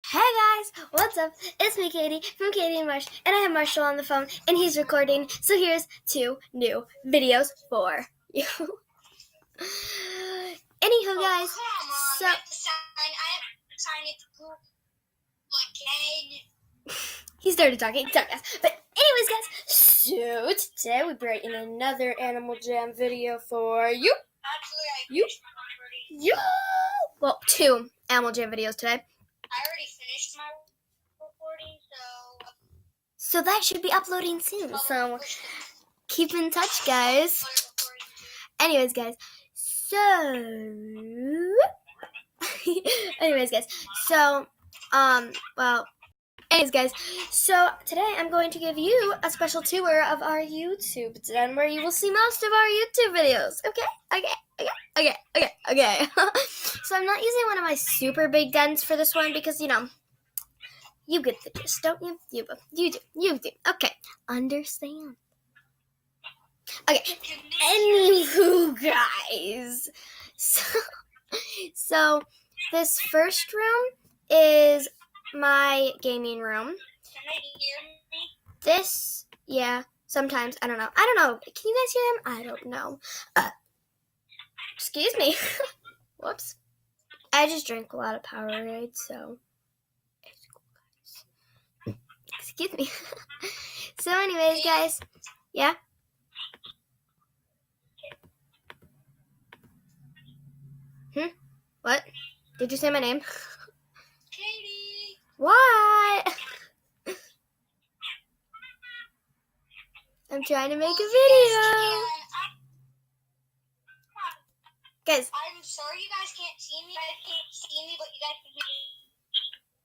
Hey guys, what's up? It's me, Katie, from Katie and Marsh, and I have Marshall on the phone, and he's recording, so here's 2 new videos for you. Anywho, guys, so... I have to sign it to Google again. He started talking, sorry guys. But anyways, guys, so today we're bringing another Animal Jam video for you. Actually, You! Well, 2 Animal Jam videos today. I already finished my recording, So that should be uploading soon, so keep in touch, guys. Anyways, guys, so today I'm going to give you a special tour of our YouTube den where you will see most of our YouTube videos. Okay. So I'm not using one of my super big dens for this one because, you get the gist, don't you? You do. Okay, understand. Okay, anywho, guys. So this first room is my gaming room. Can they hear me? This, yeah, sometimes, I don't know. Can you guys hear him? I don't know. Excuse me. Whoops. I just drank a lot of Powerade, so it's cool, guys. Excuse me. So anyways, guys, yeah? What? Did you say my name? Katie! What? I'm trying to make a video. Guys. I'm sorry you guys can't see me. You guys can't see me, but you guys can hear me.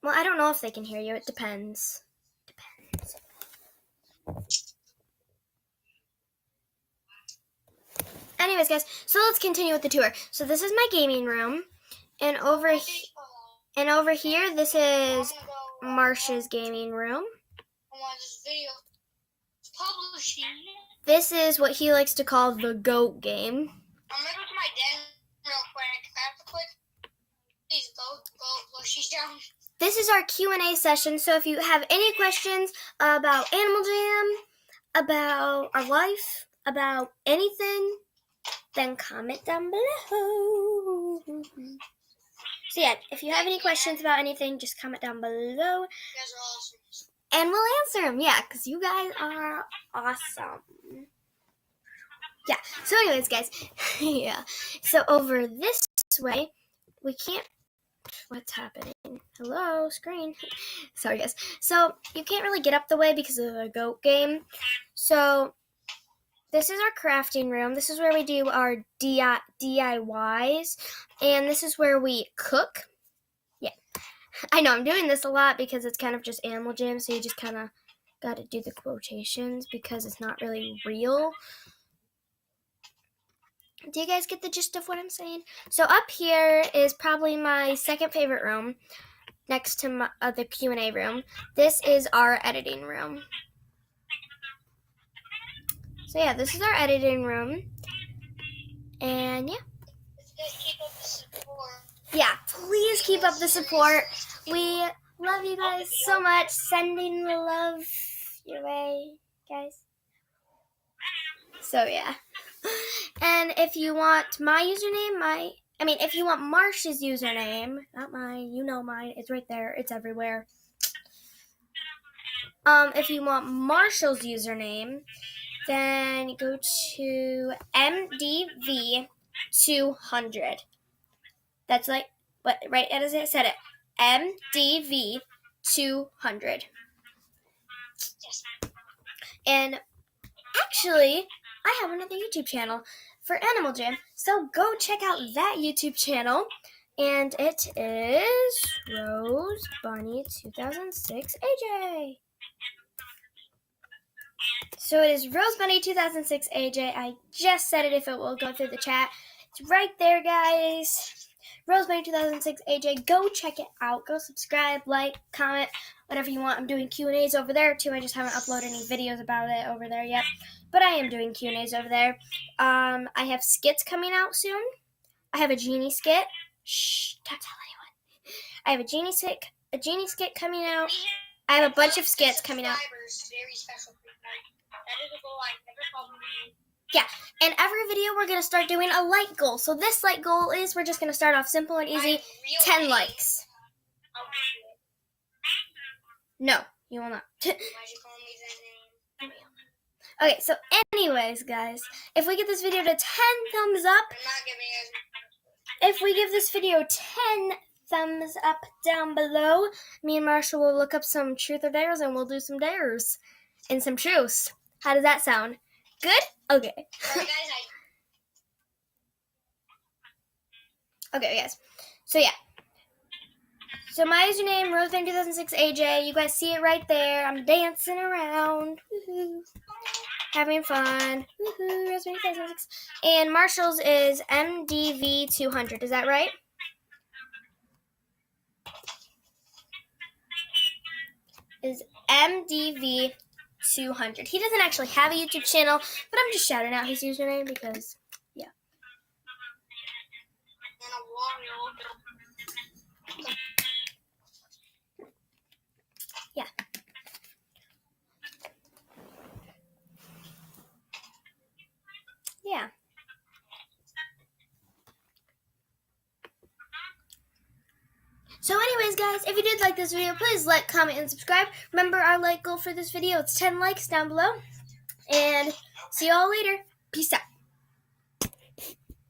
Well, I don't know if they can hear you. It depends. Anyways, guys, so let's continue with the tour. So this is my gaming room, and over here, this is Marsh's gaming room. This video is publishing. This is what he likes to call the GOAT game. I'm gonna go to my den real quick. I have to click. Please go. She's down. This is our Q&A session, so if you have any questions about Animal Jam, about our life, about anything, then comment down below. So yeah, if you have any questions about anything, just comment down below. You guys are awesome. And we'll answer them, yeah, because you guys are awesome. Yeah, so anyways, guys, yeah. So over this way, we can't... What's happening? Hello, screen. Sorry, guys. So you can't really get up the way because of the GOAT game. So this is our crafting room. This is where we do our DIYs. And this is where we cook. Yeah. I know I'm doing this a lot because it's kind of just Animal Jam. So you just kind of got to do the quotations because it's not really real. Do you guys get the gist of what I'm saying? So up here is probably my second favorite room next to the Q&A room. This is our editing room. So yeah, this is our editing room. And yeah. Keep up the support. Yeah, please keep up the support. We love you guys so much. Sending the love your way, guys. So yeah. And if you want my username, if you want Marsh's username, not mine, you know mine, it's right there, it's everywhere. If you want Marshall's username, then go to MDV200. That's like, right as I said it, MDV200. Yes. And actually, I have another YouTube channel for Animal Jam, so go check out that YouTube channel, and it is Rose Bunny 2006 AJ. So it is Rose Bunny 2006 AJ. I just said it if it will go through the chat. It's right there, guys. Rose Bunny 2006 AJ. Go check it out. Go subscribe, like, comment, whatever you want. I'm doing Q&As over there too. I just haven't uploaded any videos about it over there yet. But I am doing Q&As over there. I have skits coming out soon. I have a genie skit. Shh, don't tell anyone. I have a genie skit a Genie skit coming out. We I have a bunch of 50 skits coming out. subscribers, very special. That is a goal I never thought we would. And every video we're going to start doing a like goal. So this like goal is we're just going to start off simple and easy. 10 likes. I'll do it. No, you will not. Why'd you call me that name? Okay, so anyways, guys, if we get this video to 10 thumbs up, I'm not giving you guys. if we give this video 10 thumbs up down below, me and Marshall will look up some truth or dares and we'll do some dares and some truths. How does that sound? Good? Okay. Alright, guys, Okay, guys. So, yeah. So, my username, Roseband2006 AJ. You guys see it right there. I'm dancing around. Woohoo. Having fun. Woohoo. Roseband2006. And Marshall's is MDV200. Is that right? Is MDV200. He doesn't actually have a YouTube channel, but I'm just shouting out his username because, yeah. and a Wario. Yeah. Yeah. So anyways, guys, if you did like this video, please like, comment, and subscribe. Remember our like goal for this video. It's 10 likes down below. And see you all later. Peace out.